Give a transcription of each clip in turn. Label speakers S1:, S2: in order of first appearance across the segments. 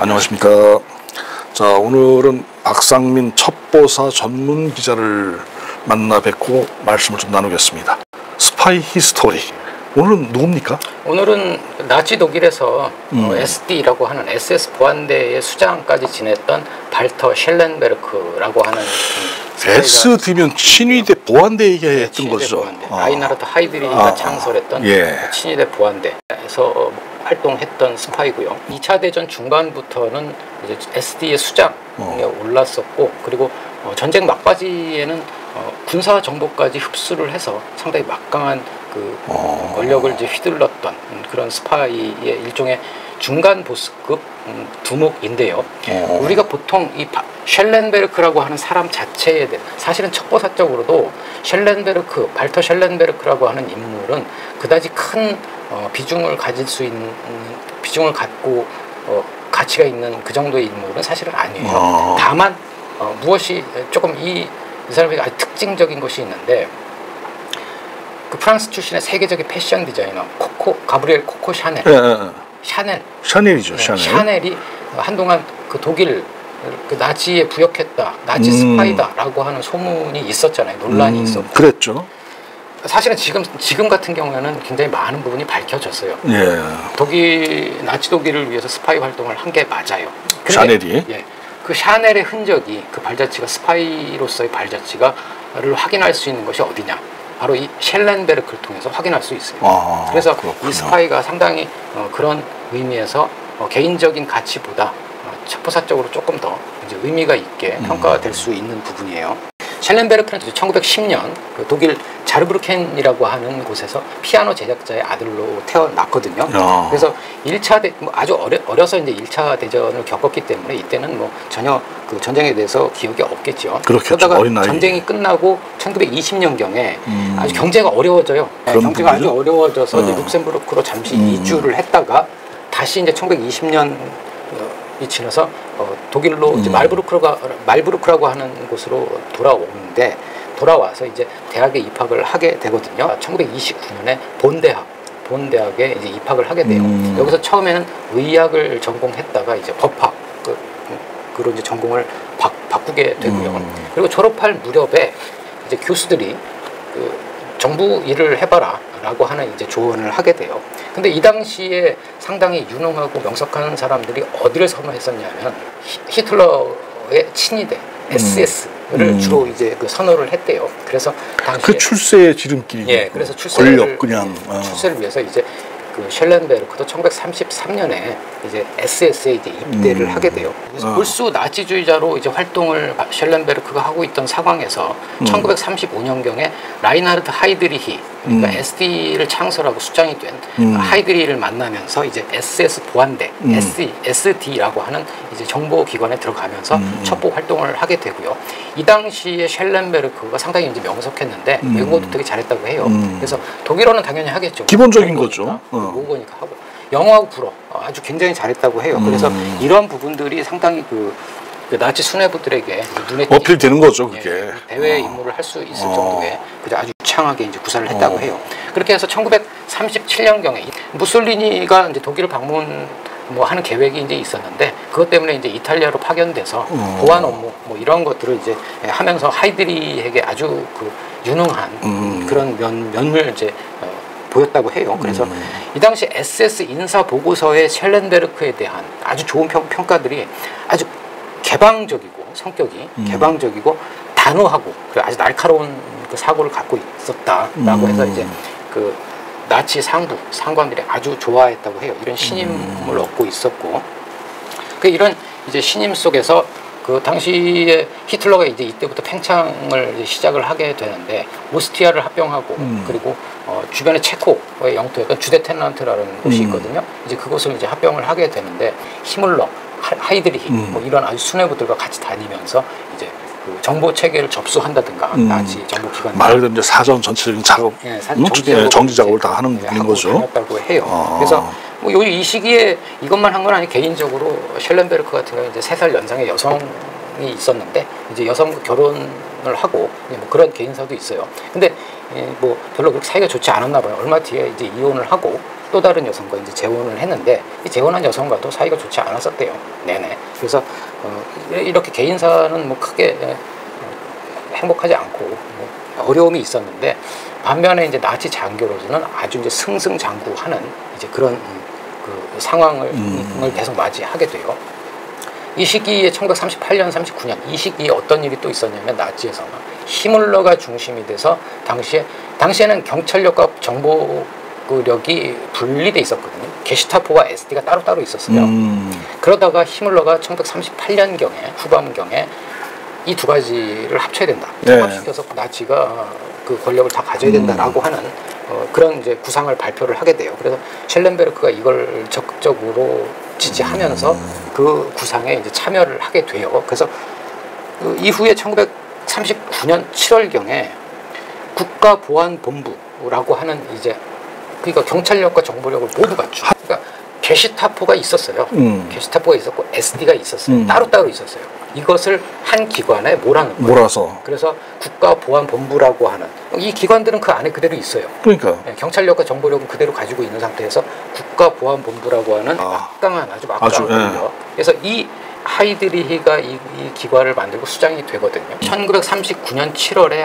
S1: 안녕하십니까. 자, 오늘은 박상민 첩보사 전문 기자를 만나 뵙고 말씀을 좀 나누겠습니다. 스파이 히스토리. 오늘은 누굽니까?
S2: 오늘은 나치 독일에서 SD라고 하는 SS 보안대의 수장까지 지냈던 발터 셸렌베르크라고 하는
S1: SD면 친위대 보안대 얘기했던 거죠.
S2: 보안대. 라인하르트 하이드리히가 창설했던 친위대 보안대에서 활동했던 스파이고요. 2차 대전 중반부터는 이제 SD의 수장에 올랐었고, 그리고 전쟁 막바지에는 군사 정보까지 흡수를 해서 상당히 막강한 그 권력을 이제 휘둘렀던 그런 스파이의 일종의 중간 보스급 두목인데요. 우리가 보통 이 셸렌베르크라고 하는 사람 자체에 대해, 사실은 첩보사적으로도 발터 셸렌베르크라고 하는 인물은 그다지 큰 비중을 갖고 가치가 있는 그 정도의 인물은 사실은 아니에요. 다만 무엇이 조금 이 사람에게 아주 특징적인 것이 있는데, 그 프랑스 출신의 세계적인 패션 디자이너 가브리엘 코코
S1: 샤넬이죠.
S2: 샤넬이 한동안 그 독일 그 나치에 부역했다, 나치 스파이다라고 하는 소문이 있었잖아요. 논란이 있었고.
S1: 그랬죠.
S2: 사실은 지금 같은 경우에는 굉장히 많은 부분이 밝혀졌어요. 나치 독일을 위해서 스파이 활동을 한 게 맞아요.
S1: 샤넬이.
S2: 그 샤넬의 흔적이, 그 발자취가, 스파이로서의 발자취가를 확인할 수 있는 것이 어디냐? 바로 이 셸렌베르크를 통해서 확인할 수 있어요. 그래서 그렇군요. 이 스파이가 상당히 그런 의미에서 개인적인 가치보다 첩보사적으로 조금 더 이제 의미가 있게 평가될 수 있는 부분이에요. 셸렌베르크는 1910년 그 독일 자르브르켄이라고 하는 곳에서 피아노 제작자의 아들로 태어났거든요. 그래서 아주 어려서 이제 1차 대전을 겪었기 때문에 이때는 뭐 전혀 그 전쟁에 대해서 기억이 없겠죠. 그러다가 전쟁이 끝나고 1920년경에 아주 경제가 어려워져요. 경제가 아주 어려워져서 이제 룩셈부르크로 잠시 이주를 했다가 다시 이제 1920년 이 지나서 독일로 이제 말부르크라고 하는 곳으로 돌아와서 이제 대학에 입학을 하게 되거든요. 1929년에 본대학에 이제 입학을 하게 돼요. 여기서 처음에는 의학을 전공했다가 이제 법학으로 이제 전공을 바꾸게 되고요. 그리고 졸업할 무렵에 이제 교수들이 그 정부 일을 해봐라라고 하는 이제 조언을 하게 돼요. 근데 이 당시에 상당히 유능하고 명석한 사람들이 어디를 선호했었냐면 히틀러의 친위대 SS를 주로 이제 그 선호를 했대요. 그래서 당시에
S1: 그 출세의 지름길이고.
S2: 그래서 출세를 위해서 이제 그 셸렌베르크도 1933년에 이제 SS에 이제 입대를 하게 돼요. 그래서 골수 나치주의자로 이제 활동을 셸렌베르크가 하고 있던 상황에서 1935년경에 라인하르트 하이드리히, 그러니까 SD를 창설하고 수장이 된 하이드리히를 만나면서 이제 SS 보안대 SD라고 하는 이제 정보기관에 들어가면서 첩보 활동을 하게 되고요. 이 당시에 셸렌베르크가 상당히 이제 명석했는데 외국어도 되게 잘했다고 해요. 그래서 독일어는 당연히 하겠죠.
S1: 기본적인 거죠.
S2: 모국어니까 하고, 영어하고 불어 아주 굉장히 잘했다고 해요. 그래서 이런 부분들이 상당히 그 나치 수뇌부들에게 눈에
S1: 어필되는 거죠, 그게.
S2: 대외 임무를 할 수 있을 정도의 아주 유창하게 이제 구사를 했다고 해요. 그렇게 해서 1937년경에 무솔리니가 이제 독일을 방문 하는 계획이 이제 있었는데, 그것 때문에 이제 이탈리아로 파견돼서 보안 업무 이런 것들을 이제 하면서 하이드리히에게 아주 그 유능한 그런 면을 이제 보였다고 해요. 그래서 이 당시 SS 인사 보고서의 셸렌베르크에 대한 아주 좋은 평가들이 아주 개방적이고, 성격이 개방적이고 단호하고 아주 날카로운 그 사고를 갖고 있었다라고 해서 이제 그 나치 상관들이 아주 좋아했다고 해요. 이런 신임을 얻고 있었고, 이런 이제 신임 속에서 그 당시에 히틀러가 이제 이때부터 팽창을 이제 시작을 하게 되는데, 오스티아를 합병하고 그리고 주변에 체코의 영토였던 주데텐란트라는 곳이 있거든요. 이제 그곳을 이제 합병을 하게 되는데, 히물러, 하이드리히 이런 아주 수뇌부들과 같이 다니면서 이제 그 정보 체계를 접수한다든가 나치 정보 기관
S1: 말 그대로 이제 사전 전체적인 작업, 정지 작업을 다 하는 부분인 거죠.
S2: 다고 해요. 그래서 이 시기에 이것만 한 건 아니, 개인적으로 셸렌베르크 같은 경우 이제 3살 연상의 여성이 있었는데, 이제 여성과 결혼을 하고 그런 개인사도 있어요. 근데 별로 그렇게 사이가 좋지 않았나 봐요. 얼마 뒤에 이제 이혼을 하고 또 다른 여성과 이제 재혼을 했는데 이 재혼한 여성과도 사이가 좋지 않았었대요. 내내. 그래서 이렇게 개인사는 뭐 크게 행복하지 않고 뭐 어려움이 있었는데 반면에 이제 나치 장교로서는 아주 이제 승승장구하는 이제 그런 그 상황을 계속 맞이하게 돼요. 이 시기에 1938년, 39년 이 시기에 어떤 일이 또 있었냐면 나치에서는 히물러가 중심이 돼서 당시에는 경찰력과 정보력이 분리돼 있었거든요. 게슈타포와 SD가 따로따로 있었어요. 그러다가 히물러가 1938년경에 후반경에 이 두 가지를 합쳐야 된다. 통합시켜서 나치가 그 권력을 다 가져야 된다라고 하는 그런 이제 구상을 발표를 하게 돼요. 그래서 셸렌베르크가 이걸 적극적으로 지지하면서 그 구상에 이제 참여를 하게 돼요. 그래서 그 이후에 1939년 7월경에 국가보안본부라고 하는 이제 그러니까 경찰력과 정보력을 모두 갖춘. 그러니까 게슈타포가 있었어요. 게슈타포가 있었고 SD가 있었어요. 따로따로 있었어요. 이것을 한 기관에 몰아서. 그래서 국가보안본부라고 하는 이 기관들은 그 안에 그대로 있어요.
S1: 그러니까
S2: 경찰력과 정보력은 그대로 가지고 있는 상태에서 국가보안본부라고 하는 아주 막강한 그래서 이 하이드리히가 이 기관을 만들고 수장이 되거든요. 1939년 7월에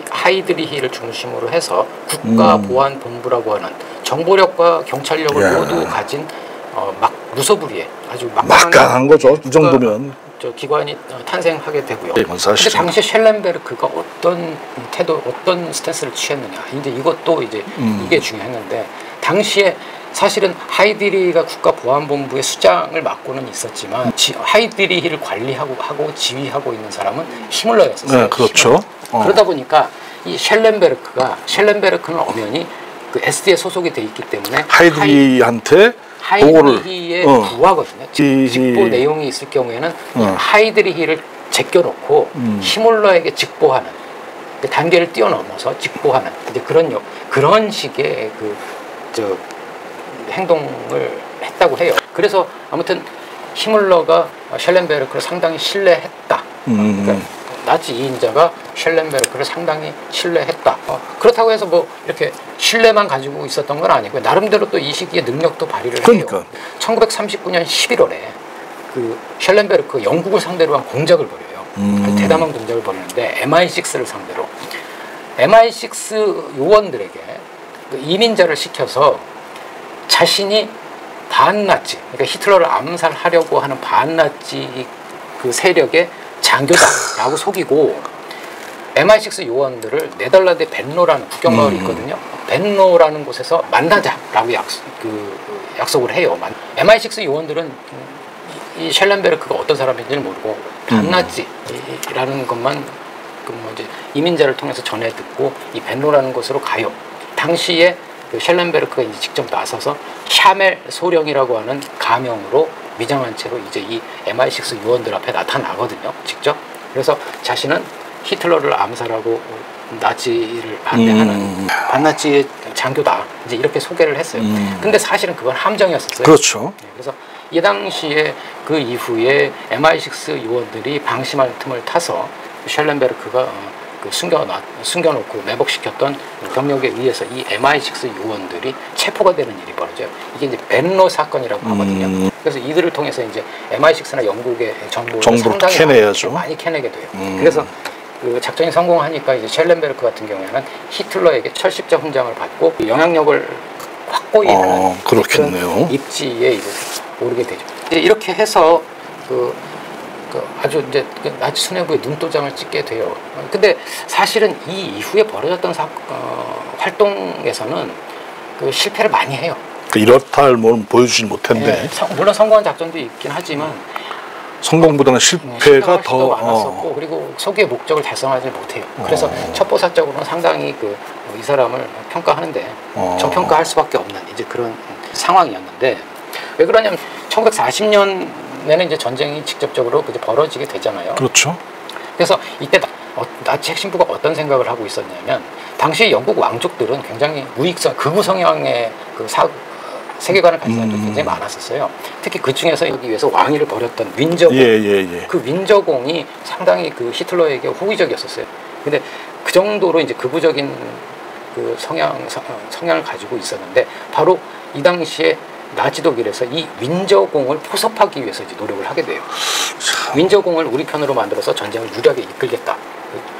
S2: 하이드리히를 중심으로 해서 국가보안본부라고 하는 정보력과 경찰력을 모두 가진 무소불위의 아주
S1: 막강한 거죠. 이 정도면
S2: 저 기관이 탄생하게 되고요.
S1: 그런데
S2: 당시 셸렌베르크가 어떤 태도, 어떤 스탠스를 취했느냐. 이제 이것도 이제 이게 중요했는데 당시에 사실은 하이드리히가 국가보안본부의 수장을 맡고는 있었지만 하이드리히를 관리하고 지휘하고 있는 사람은 히물러였었어요.
S1: 네, 그렇죠.
S2: 그러다 보니까 이 셸렌베르크는 엄연히 그 SD에 소속이 돼 있기 때문에
S1: 하이드리히한테
S2: 하이드리히의 부하거든요. 직보 내용이 있을 경우에는 하이드리히를 제껴놓고 히물러에게 직보하는 그 단계를 뛰어넘어서 직보하는 이제 그런 식의 행동을 했다고 해요. 그래서 아무튼 히물러가 셸렌베르크를 상당히 신뢰했다. 그러니까 나치 2인자가 셸렌베르크를 상당히 신뢰했다. 그렇다고 해서 뭐 이렇게 신뢰만 가지고 있었던 건 아니고요. 나름대로 또 이 시기에 능력도 발휘를 해요. 1939년 11월에 그 셸렌베르크 영국을 상대로 한 공작을 벌여요. 대담한 공작을 벌이는데 MI6를 상대로 MI6 요원들에게 그 이민자를 시켜서 자신이 반나치, 그러니까 히틀러를 암살하려고 하는 반나치 그 세력의 장교다라고 속이고 MI6 요원들을 네덜란드의 벤노라는 국경마을이 있거든요. 벤노라는 곳에서 만나자라고 약속을 해요. MI6 요원들은 이 셸렌베르크가 어떤 사람인지는 모르고 반나치라는 것만 이제 이민자를 통해서 전해 듣고 이 벤노라는 곳으로 가요. 당시에 그 셸렌베르크가 이제 직접 나서서 샤멜 소령이라고 하는 가명으로 미장한 채로 이제 이 MI6 요원들 앞에 나타나거든요. 직접. 그래서 자신은 히틀러를 암살하고 나치를 반대하는 반나치의 장교다. 이제 이렇게 소개를 했어요. 근데 사실은 그건 함정이었었어요.
S1: 그렇죠.
S2: 그래서 이 당시에 그 이후에 MI6 요원들이 방심할 틈을 타서 셸렌베르크가 숨겨놓고 매복시켰던 병력에 의해서 이 MI6 요원들이 체포가 되는 일이 벌어져요. 이게 이제 벤로 사건이라고 하거든요. 그래서 이들을 통해서 이제 MI6나 영국의 정보를 상당히
S1: 캐내야죠.
S2: 많이 캐내게 돼요. 그래서 그 작전이 성공하니까 이제 셸렌베르크 같은 경우에는 히틀러에게 철십자 훈장을 받고 영향력을 확고히 하는 그런 입지에 이제 오르게 되죠. 이제 이렇게 해서 아주 이제 나치 수뇌부의 눈도장을 찍게 돼요. 근데 사실은 이 이후에 벌어졌던 활동에서는 실패를 많이 해요.
S1: 이렇다 할 뭐는 보여주지 못했는데.
S2: 물론 성공한 작전도 있긴 하지만
S1: 성공보다는 실패가 더
S2: 많았었고 그리고 소기의 목적을 달성하지 못해요. 그래서 첩보사적으로는 상당히 이 사람을 평가하는데 저평가할 수밖에 없는 이제 그런 상황이었는데 왜 그러냐면 1940년에는 이제 전쟁이 직접적으로 벌어지게 되잖아요.
S1: 그렇죠.
S2: 그래서 이때 나치 핵심부가 어떤 생각을 하고 있었냐면 당시 영국 왕족들은 굉장히 우익성, 극우 성향의 세계관을 가진 사람들이 굉장히 많았었어요. 특히 그 중에서 여기 위해서 왕위를 벌였던 윈저공, 그 윈저공이 상당히 히틀러에게 호의적이었었어요. 근데 그 정도로 이제 극우적인 그 성향을 가지고 있었는데 바로 이 당시에 나치 독일에서 이 윈저공을 포섭하기 위해서 이제 노력을 하게 돼요. 윈저공을 우리 편으로 만들어서 전쟁을 유리하게 이끌겠다.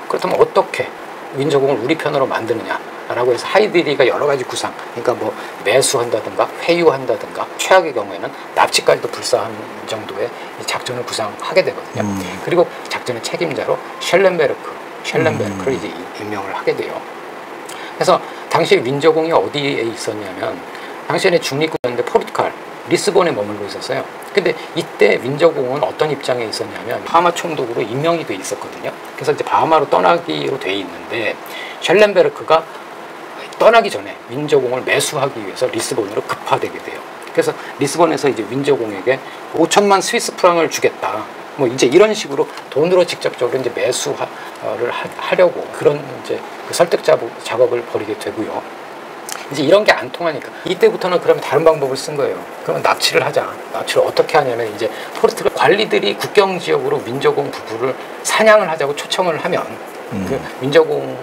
S2: 그렇다면 어떻게 윈저공을 우리 편으로 만드느냐라고 해서 하이드리히가 여러 가지 구상, 그러니까 뭐 매수한다든가 회유한다든가 최악의 경우에는 납치까지도 불사한 정도의 작전을 구상하게 되거든요. 그리고 작전의 책임자로 셸렌베르크를 이제 임명을 하게 돼요. 그래서 당시 윈저공이 어디에 있었냐면 당시에는 중립국이었는데 포르투갈 리스본에 머물고 있었어요. 근데 이때 윈저공은 어떤 입장에 있었냐면 바하마 총독으로 임명이 돼 있었거든요. 그래서 이제 바하마로 떠나기로 돼 있는데 셸렌베르크가 떠나기 전에 윈저공을 매수하기 위해서 리스본으로 급파되게 돼요. 그래서 리스본에서 이제 윈저공에게 5천만 스위스 프랑을 주겠다. 뭐 이제 이런 식으로 돈으로 직접적으로 이제 매수를 하려고 그런 이제 그 설득 작업을 벌이게 되고요. 이제 이런 게 안 통하니까 이때부터는 그러면 다른 방법을 쓴 거예요. 그러면 납치를 하자. 납치를 어떻게 하냐면 이제 포르투갈 관리들이 국경 지역으로 윈저공 부부를 사냥을 하자고 초청을 하면 그 윈저공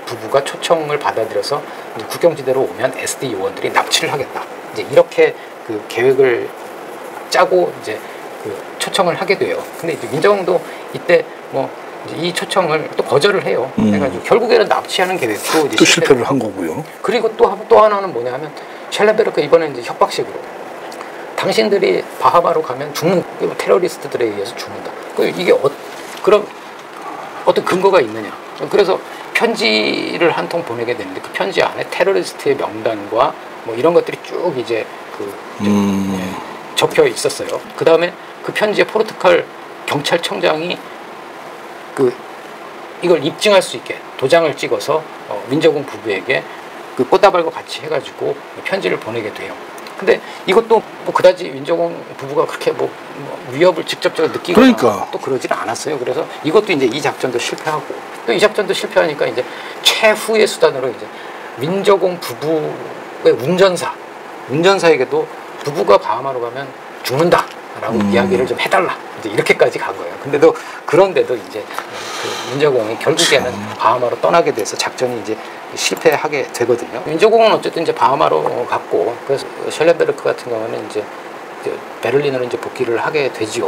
S2: 부부가 초청을 받아들여서 이제 국경지대로 오면 SD 요원들이 납치를 하겠다. 이제 이렇게 그 계획을 짜고 이제 그 초청을 하게 돼요. 근데 이제 윈저공도 이때 뭐 이 초청을 또 거절을 해요. 그래가지고 결국에는 납치하는 계획도 이제
S1: 실패를 한 거고요.
S2: 그리고 또 하나는 뭐냐면 셸렌베르크 이번에 이제 협박식으로 당신들이 바하마로 가면 죽는 테러리스트들에 의해서 죽는다. 이게 그럼 어떤 근거가 있느냐? 그래서 편지를 한 통 보내게 되는데 그 편지 안에 테러리스트의 명단과 뭐 이런 것들이 쭉 이제 적혀 있었어요. 그 다음에 그 편지에 포르투갈 경찰청장이 이걸 입증할 수 있게 도장을 찍어서 윈저공 부부에게 그 꽃다발과 같이 해가지고 편지를 보내게 돼요. 근데 이것도 뭐 그다지 윈저공 부부가 그렇게 뭐 위협을 직접적으로 느끼거나 또 그러지는 않았어요. 그래서 이것도 이제 이 작전도 실패하고 또 이 작전도 실패하니까 이제 최후의 수단으로 이제 윈저공 부부의 운전사에게도 부부가 바하마로 가면 죽는다라고 이야기를 좀 해달라. 이제 이렇게까지 간 거예요. 그런데도 이제 그 윈저공이 결국에는 바하마로 떠나게 돼서 작전이 이제 실패하게 되거든요. 윈저공은 어쨌든 이제 바하마로 갔고, 그래서 셸렌베르크 같은 경우는 이제 베를린으로 이제 복귀를 하게 되지요.